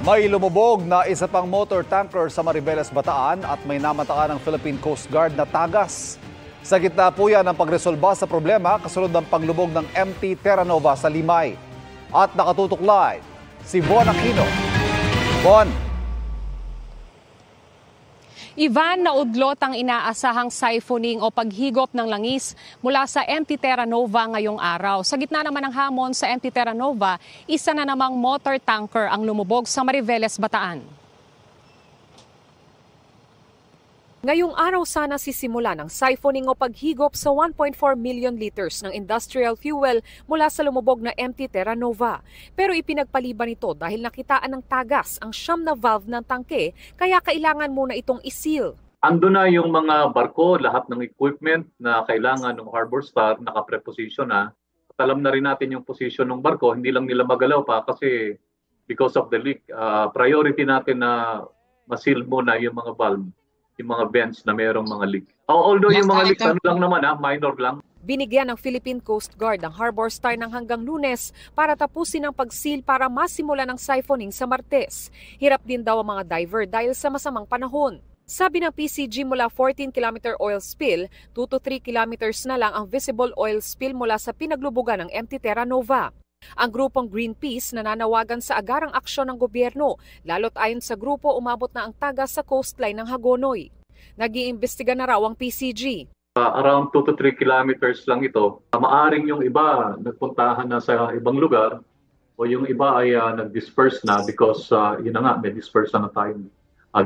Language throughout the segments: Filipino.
May lumubog na isa pang motor tanker sa Mariveles, Bataan at may namataan ng Philippine Coast Guard na tagas. Sa gitna po yan ang pagresolba sa problema kasunod ng paglubog ng MT Terra Nova sa Limay. At nakatutok live si Von Aquino. Von. Ivan, naudlot ang inaasahang siphoning o paghigop ng langis mula sa MT Terra Nova ngayong araw. Sa gitna naman ng hamon sa MT Terra Nova, isa na namang motor tanker ang lumubog sa Mariveles, Bataan. Ngayong araw sana sisimula ng siphoning o paghigop sa 1.4 million liters ng industrial fuel mula sa lumubog na MT Terra Nova. Pero ipinagpaliban ito dahil nakitaan ng tagas ang siyam na valve ng tangke, kaya kailangan muna itong iseal. Ando na yung mga barko, lahat ng equipment na kailangan ng Harbor Star naka-preposition na. At alam na rin natin yung position ng barko, hindi lang nila magalaw pa kasi because of the leak. Priority natin na ma-seal muna yung mga valve, yung mga vents na mayroong mga leak. Although yung mga leaks ano lang naman, minor lang. Binigyan ng Philippine Coast Guard ang Harbor Star ng hanggang Lunes para tapusin ang pag-seal para masimula ng siphoning sa Martes. Hirap din daw ang mga diver dahil sa masamang panahon. Sabi ng PCG mula 14-kilometer oil spill, 2 to 3 kilometers na lang ang visible oil spill mula sa pinaglubugan ng MT Terra Nova. Ang grupong Greenpeace nananawagan sa agarang aksyon ng gobyerno, lalo't ayon sa grupo umabot na ang tagas sa coastline ng Hagonoy. Nag-iimbestiga na raw ang PCG. Around 2 to 3 kilometers lang ito. Maaring yung iba nagpuntahan na sa ibang lugar o yung iba ay nag-disperse na because yun na nga, may disperse na tayong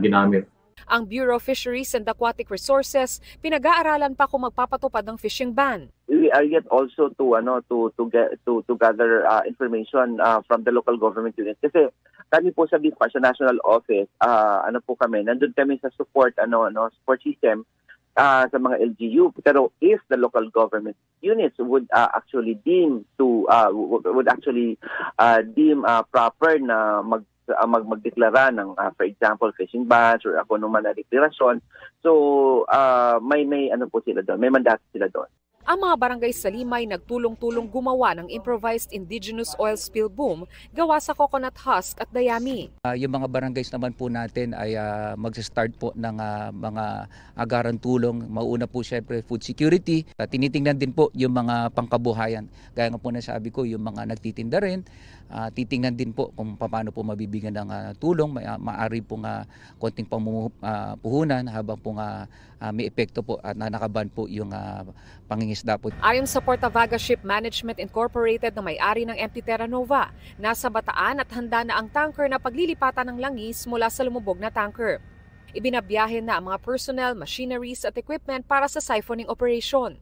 ginamit. Ang Bureau of Fisheries and Aquatic Resources pinag-aaralan pa kung magpapatupad ng fishing ban. We are yet also to gather information from the local government units. Kasi kami po sa BIFA, sa National Office, nandun kami sa support system sa mga LGU. Pero if the local government units would actually deem proper na magdeklara ng for example fishing bans or ako naman na deklarasyon, so may po sila doon, may mandato sila doon. Ang mga barangay sa Limay nagtulong-tulong gumawa ng improvised indigenous oil spill boom gawa sa coconut husk at dayami. Yung mga barangays naman po natin ay mag-start po ng mga agarang tulong. Mauna po syempre food security. Tinitingnan din po yung mga pangkabuhayan. Gaya nga po na sabi ko, yung mga nagtitinda rin. Titingnan din po kung paano po mabibigyan ng tulong. Maaari po konting puhunan habang po may epekto po at nakaban po yung pangingisda po. Ayon sa Portavaga Ship Management Incorporated na may-ari ng MT Terra Nova, nasa Bataan at handa na ang tanker na paglilipatan ng langis mula sa lumubog na tanker. Ibinabiyahe na ang mga personnel, machineries at equipment para sa siphoning operation.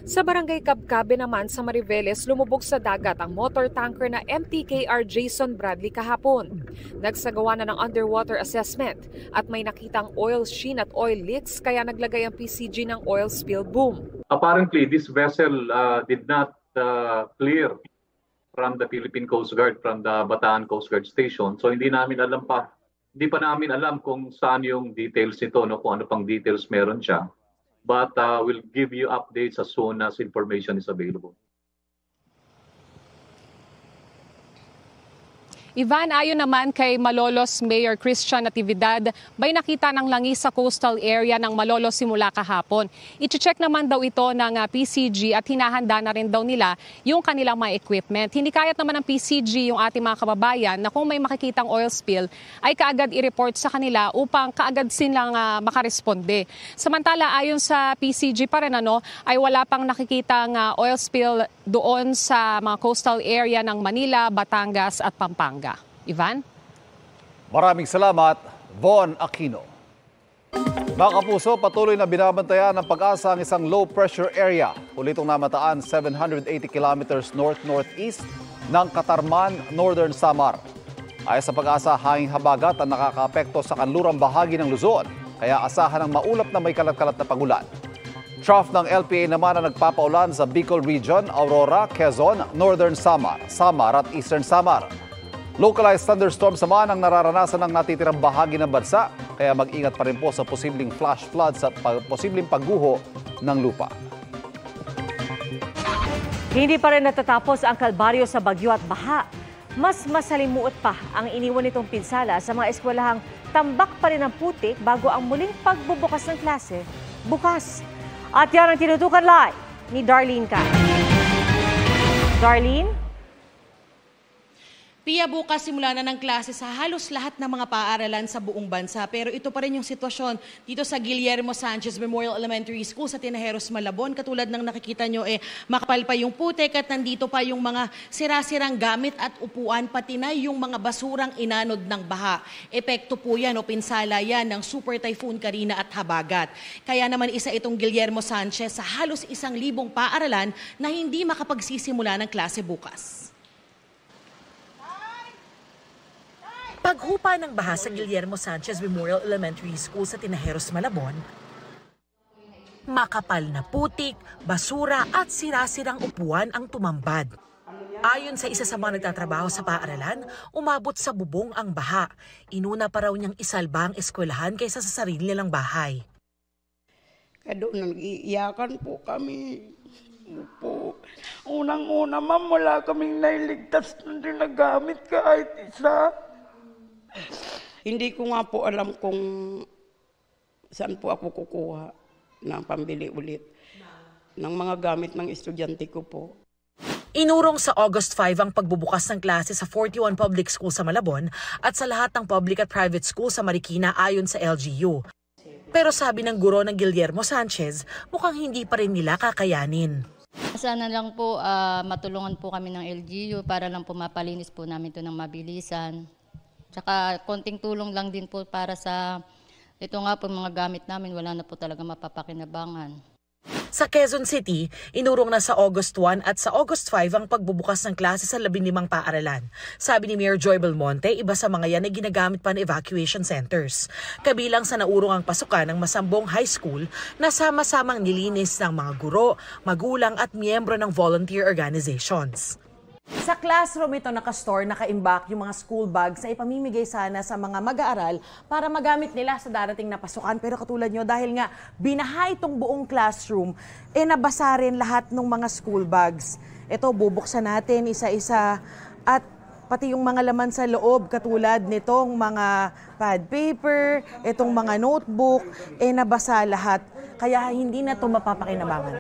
Sa barangay Cabcabe naman sa Mariveles, lumubog sa dagat ang motor tanker na MTKR Jason Bradley kahapon. Nagsagawa na ng underwater assessment at may nakitang oil sheen at oil leaks kaya naglagay ang PCG ng oil spill boom. Apparently, this vessel did not clear from the Philippine Coast Guard, from the Bataan Coast Guard Station. So hindi pa namin alam kung saan yung details nito, kung ano pang details meron siya. But we'll give you updates as soon as information is available. Ivan, ayon naman kay Malolos Mayor Christian Natividad, may nakita ng langis sa coastal area ng Malolos simula kahapon. I-check naman daw ito ng PCG at hinahanda na rin daw nila yung kanilang mga equipment. Hindi kayat naman ng PCG yung ating mga kababayan na kung may makikitang oil spill ay kaagad i-report sa kanila upang kaagad silang makaresponde. Samantala, ayon sa PCG pa rin ay wala pang nakikitang oil spill doon sa mga coastal area ng Manila, Batangas at Pampanga. Ivan? Maraming salamat, Von Aquino. Mga kapuso, patuloy na binabantayan ng Pag-asa ang isang low-pressure area. Ulitong namataan 780 kilometers north-northeast ng Katarman, Northern Samar. Ayon sa Pag-asa, hanging habagat ang nakakaapekto sa kanlurang bahagi ng Luzon. Kaya asahan ng maulap na may kalat-kalat na pagulan. Trough ng LPA naman na nagpapaulan sa Bicol Region, Aurora, Quezon, Northern Samar, Samar at Eastern Samar. Localized thunderstorms naman ang nararanasan ng natitirang bahagi ng bansa, kaya mag-ingat pa rin po sa posibleng flash floods at posibleng pagguho ng lupa. Hindi pa rin natatapos ang kalbaryo sa bagyo at baha. Mas masalimuot pa ang iniwan nitong pinsala sa mga eskwelahang tambak pa rin ang putik bago ang muling pagbubukas ng klase bukas. At yan ang tinutukan live ni Darlene Ka. Darlene? Pia, bukas simula na ng klase sa halos lahat ng mga paaralan sa buong bansa. Pero ito pa rin yung sitwasyon dito sa Guillermo Sanchez Memorial Elementary School sa Tinajeros, Malabon. Katulad ng nakikita nyo, makapal pa yung putik at nandito pa yung mga sira-sirang gamit at upuan, pati na yung mga basurang inanod ng baha. Epekto po yan o pinsala yan ng Super Typhoon Karina at Habagat. Kaya naman isa itong Guillermo Sanchez sa halos 1,000 paaralan na hindi makapagsisimula ng klase bukas. Paghupa ng baha sa Guillermo Sanchez Memorial Elementary School sa Tinajeros, Malabon, makapal na putik, basura at sira-sirang upuan ang tumambad. Ayon sa isa sa mga nagtatrabaho sa paaralan, umabot sa bubong ang baha. Inuna pa raw niyang isalba ang eskwelahan kaysa sa sarili nilang bahay. Kaya doon nag-iiyakan po kami. Po. Unang-una, ma'am, wala kaming nailigtas na ginagamit kahit isa. Hindi ko nga po alam kung saan po ako kukuha ng pambili ulit ng mga gamit ng estudyante ko po. Inurong sa August 5 ang pagbubukas ng klase sa 41 public school sa Malabon at sa lahat ng public at private school sa Marikina ayon sa LGU. Pero sabi ng guro ng Guillermo Sanchez, mukhang hindi pa rin nila kakayanin. Sana lang po matulungan po kami ng LGU para lang po mapalinis po namin ito ng mabilisan. Tsaka konting tulong lang din po para sa ito nga po mga gamit namin, wala na po talaga mapapakinabangan. Sa Quezon City, inurong na sa August 1 at sa August 5 ang pagbubukas ng klase sa 15 paaralan. Sabi ni Mayor Joy Belmonte, iba sa mga yan ay ginagamit pa ng evacuation centers. Kabilang sa naurong ang pasukan ng Masambong High School na sama-samang nilinis ng mga guro, magulang at miyembro ng volunteer organizations. Sa classroom ito nakastore, nakaimbak yung mga school bags na ipamimigay sana sa mga mag-aaral para magamit nila sa darating na pasukan. Pero katulad nyo, dahil nga binaha itong buong classroom, nabasa rin lahat ng mga school bags. Ito, bubuksan natin isa-isa at pati yung mga laman sa loob katulad nitong mga pad paper, itong mga notebook, nabasa lahat. Kaya hindi na ito mapapakinabangan.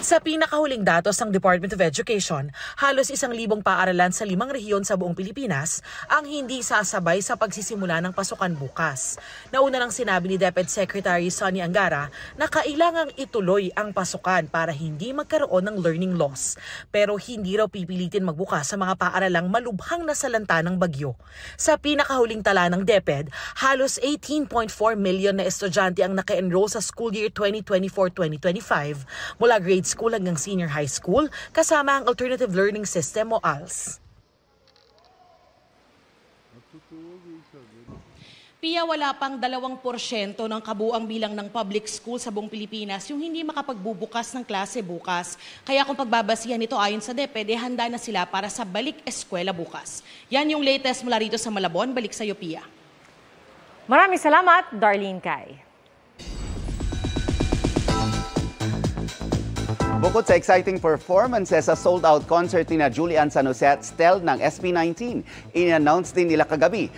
Sa pinakahuling datos ng Department of Education, halos 1,000 paaralan sa 5 rehiyon sa buong Pilipinas ang hindi sasabay sa pagsisimula ng pasukan bukas. Nauna nang sinabi ni DepEd Secretary Sonny Angara na kailangang ituloy ang pasukan para hindi magkaroon ng learning loss. Pero hindi raw pipilitin magbukas sa mga paaralang malubhang nasalanta ng bagyo. Sa pinakahuling tala ng DepEd, halos 18.4 million na estudyante ang naka-enroll sa school year 2024-2025 mula grade school hanggang senior high school kasama ang Alternative Learning System o ALS. Pia, wala pang 2% ng kabuang bilang ng public school sa buong Pilipinas yung hindi makapagbubukas ng klase bukas. Kaya kung pagbabasihan nito ayon sa DepEd, handa na sila para sa balik eskwela bukas. Yan yung latest mula rito sa Malabon. Balik sa iyo, Pia. Maraming salamat, Darlene Kai. Bukod sa exciting performances sa sold-out concert ni Julian San Jose at Stel ng SB19, in-announce din nila kagabi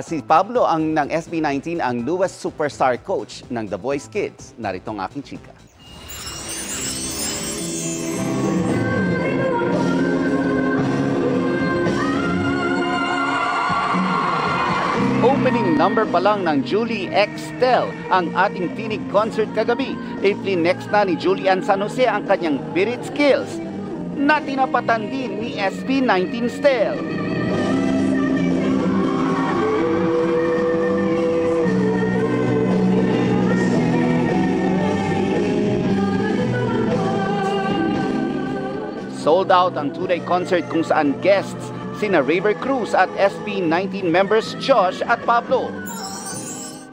si Pablo ng SB19 ang newest superstar coach ng The Voice Kids. Narito ang aking chika. Opening number pa lang ng Julie X Stel ang ating tinig concert kagabi. I-flinex na ni Julian San Jose ang kanyang birit skills na tinapatan din ni SB19 Stel. Sold out ang two-day concert kung saan guests sina Raver Cruz at SB19 members Josh at Pablo.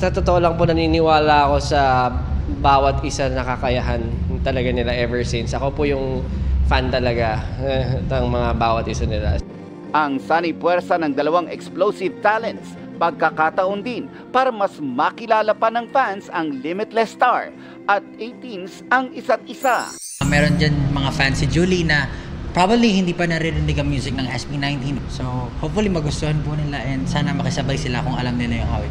Sa totoo lang po naniniwala ako sa bawat isa na kakayahan talaga nila ever since. Ako po yung fan talaga ng mga bawat isa nila. Ang sanay puwersa ng dalawang explosive talents, pagkakataon din para mas makilala pa ng fans ang Limitless Star at 18s ang isa't isa. Meron dyan mga fans si Julie na probably hindi pa naririnig ang music ng SB19. So hopefully magustuhan po nila and sana makisabay sila kung alam nila yung awit.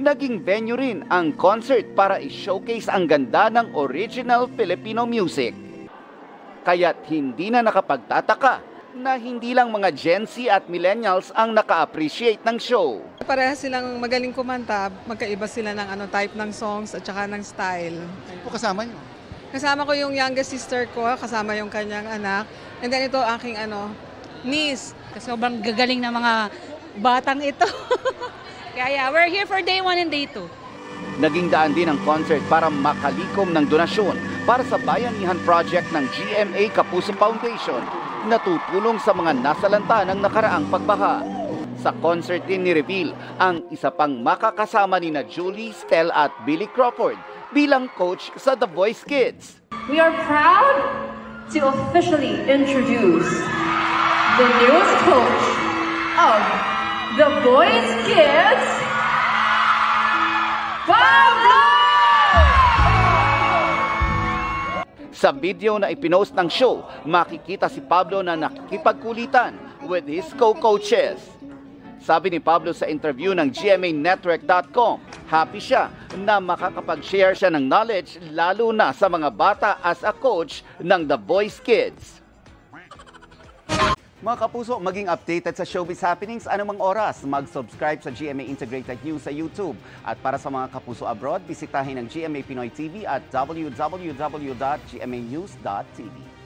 Naging venue rin ang concert para i-showcase ang ganda ng original Filipino music. Kaya't hindi na nakapagtataka na hindi lang mga Gen Z at Millennials ang naka-appreciate ng show. Parehas silang magaling kumanta, magkaiba sila ng type ng songs at saka ng style. Ano po kasama niyo? Kasama ko yung youngest sister ko, kasama yung kanyang anak. And then ito aking niece. Sobrang gagaling na mga batang ito. Kaya we're here for day 1 and day 2. Naging daan din ang concert para makalikom ng donasyon para sa Bayanihan Project ng GMA Kapuso Foundation na tutulong sa mga nasalanta ng nakaraang pagbaha. Sa concert din ni-reveal ang isa pang makakasama ni na Julie, Stel at Billy Crawford bilang coach sa The Voice Kids. We are proud to officially introduce the newest coach of The Voice Kids, Pablo! Sa video na ipinost ng show, makikita si Pablo na nakikipagkulitan with his co-coaches. Sabi ni Pablo sa interview ng GMAnetwork.com, happy siya na makakapag-share siya ng knowledge lalo na sa mga bata as a coach ng The Voice Kids. Mga kapuso, maging updated sa showbiz happenings anumang oras. Mag-subscribe sa GMA Integrated News sa YouTube. At para sa mga kapuso abroad, bisitahin ang GMA Pinoy TV at www.gmanews.tv.